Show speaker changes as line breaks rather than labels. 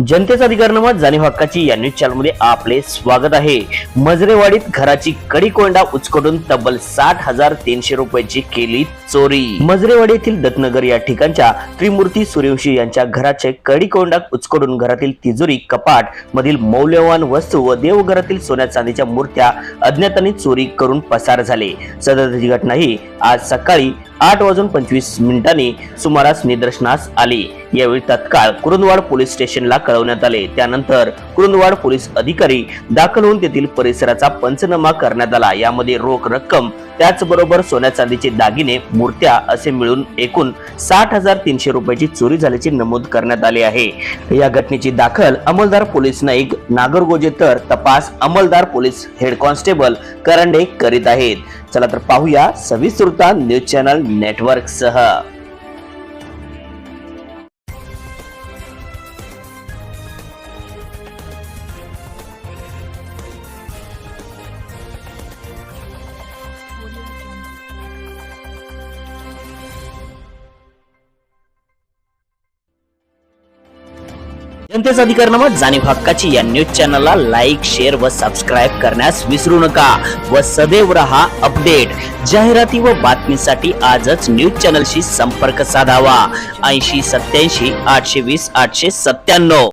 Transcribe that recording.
जनतेचा अधिकारनामा जाणीव हक्काची या न्यूज चॅनल मध्ये आपले स्वागत आहे। मजरेवाडीत घराची कडी-कोंडा उचकडून तब्बल 60,300 रुपयाची केली चोरी। मजरेवाडी येथील दत्तनगर या ठिकाणच्या त्रिमूर्ती सूर्यवंशी यांच्या घराचे कडी-कोंडा उचकडून घरातील तिजोरी, कपाट मधील मौल्यवान वस्तू व देवघरातील सोन्या चांदीच्या मूर्त्या अज्ञातांनी चोरी करून पसार झाले। सदरची घटना ही आज सकाळी 8:25 सुमारास निदर्शनास आली। यावेळी तत्काळ कुरुंदवाड पोलीस स्टेशनला कळवण्यात आले। त्यानंतर कुरुंदवाड पोलीस अधिकारी दाखल होऊन तेथील परिसराचा पंचनामा करण्यात आला। यामध्ये रोख रक्कम त्याचबरोबर सोन्या चांदीचे दागिने, मूर्त्या असे मिळून एकूण 60,300 रुपयाची चोरी झाल्याचे नमूद करण्यात आले आहे। या घटनेची दाखल अंमलदार पोलीस नाईक नागरगोजे तर तपास अंमलदार पोलीस हेड कॉन्स्टेबल करंडे करीत आहेत। चला तर पाहूया सविस्तरता न्यूज चॅनल नेटवर्क सह। जनतेचा अधिकारनामा जाणीव हक्काची या न्यूज चॅनलला लाईक, शेअर व सबस्क्राईब करण्यास विसरू नका व सदैव रहा अपडेट। जाहिराती व बातमीसाठी आजच न्यूज चॅनलशी संपर्क साधावा। 80 87 820 897।